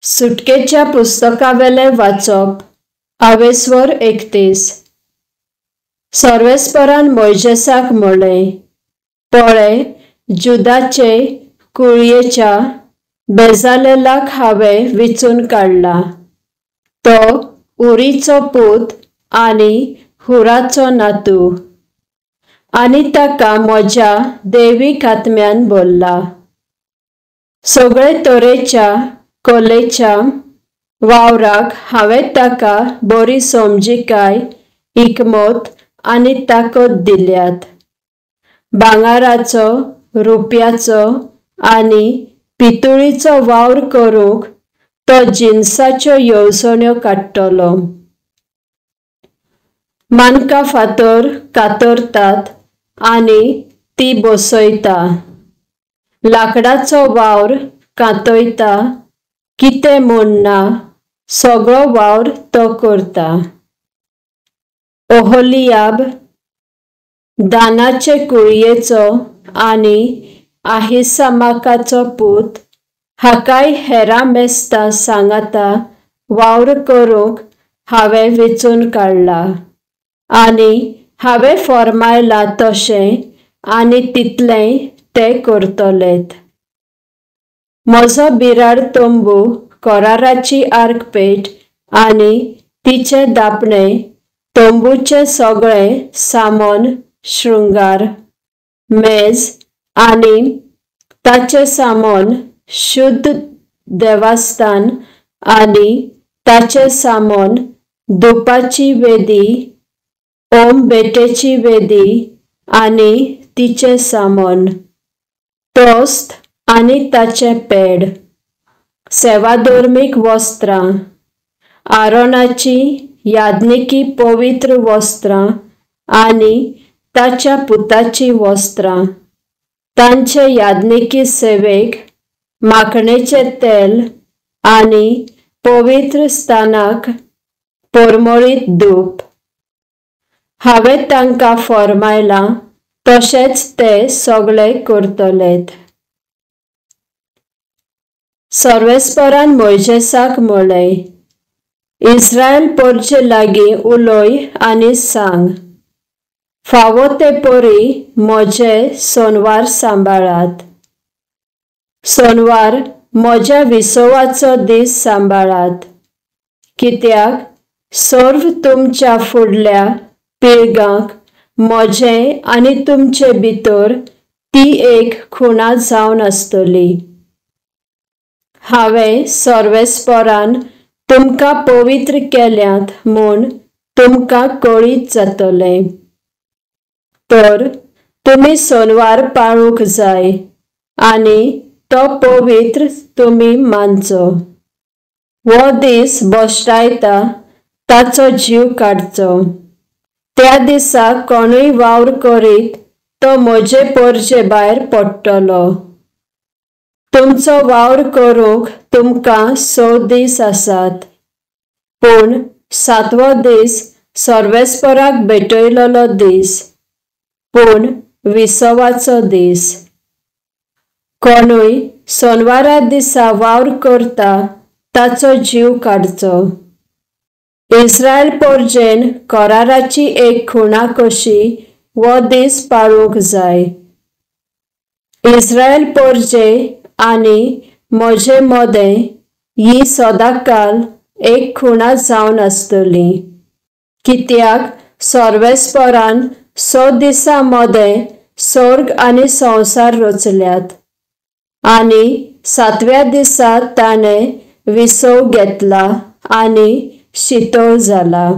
सुटकेच्या पुस्तकावेले वाचप 31. सर्वेस्परान मोइजेसाक म्हळें, पळय, जुदाचे कुळयेच्या बेजालेलाक हांवें वेंचून काडला. तो उरीचो पूत आनी हुराचो नातू, आनी ताका म्हज्या दैवीक आत्म्यान भरला. सगळे तरेच्या कलेच्या वावराक हांवें ताका बरी समजिकाय, हिकमत आनी ताकद दिल्यात. भांगाराचो, रुप्याचो आनी पितुळीचो वावर करूंक तो जिनसाच्यो येवजण्यो काडटलो. मानकां फातर कातरतात आनी ती बसयता. लाकडाचो वावर कातयता, कितें म्हूण ना, सगळो वावर तो करता. ओहोलियाब, दानाचे कुळयेचो आनी आहिसामाकाचो पूत, हाकाय हेरां मेस्तां सांगाता वावर करूंक हांवें वेंचून काडला. आनी हांवें फर्मायलां तशें आनी तितलें ते करतलेत. म्हजो बिराड तंबू, कोराराची आर्कपेट आनी तिचे दापणे, तंबूचे सगळे सामान, शृंगार, मेज आनी ताचे सामान, शुद्ध देवस्थान आनी ताचे सामान, धुपाची वेदी, ओम बेटेची वेदी आनी तिचे सामान, तोस्त आनी ताचे पेड, सेवाधर्मीक वस्त्रां, आरोनाची याज्ञिकी पवित्र वस्त्रां आनी ताच्या पुताची वस्त्रां, तांचे याज्ञिकी सेवेक माखणेचे तेल आनी पवित्र स्थानाक परमळीत धूप. हांवें तांकां फर्मायलां तशेंच ते सगळे करतलेत. सर्वेस्परान मोइजेसाक म्हळें, इस्रायल परजे लागीं उलय आनी सांग, फावो ते परी म्हजे सोनवार सांबाळात. सोनवार म्हज्या विसवाचो दीस सांबाळात, कित्याक सर्व तुमच्या फुडल्या पिळगांक म्हजें आनी तुमचे भितर ती एक खुणा जावन आसतली. हांवें सर्वेस्परान तुमकां पवित्र केल्यात म्हूण तुमकां कळीत जातलें. तर तुमी सोनवार पाळूंक जाय आनी तो पवित्र तुमी मानचो. हो दीस बश्टायता ताचो जीव काडचो. त्या दिसा कोणूय वावर करीत तो म्हजे परजे भायर पडटलो. तुमचो वावर करूंक तुमकां 6 दीस आसात, पूण 7वो दीस सर्वेस्पराक भेटयलोलो दीस, पूण विसवाचो दीस. कोणूय सोनवारा दिसा वावर करता ताचो जीव काडचो. इस्रायल परजेन कोराराची एक खुणा कशी हो दीस पाळूंक जाय. इस्रायल परजे आनी म्हजे मोदें ही सदांकाल एक खुणा जावन आसतली, कित्याक सर्वेस्परान 6 दिसां मोदें सर्ग आनी संवसार रचल्यात, आनी 7व्या दिसा ताणें विसव घेतला आनी शितळ जाला.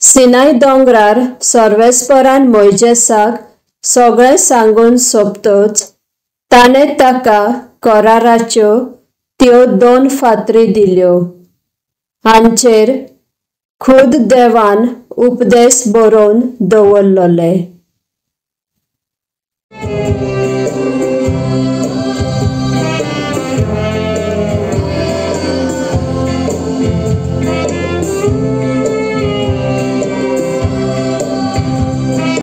सिनाय दोंगरार सर्वेस्परान मोइजेसाक सगळें सांगून सोंपतच ताणें ताका कोराराच्यो त्यो 2 फातरी दिल्यो, हांचेर खुद देवान उपदेश बरोवन दवरलोले.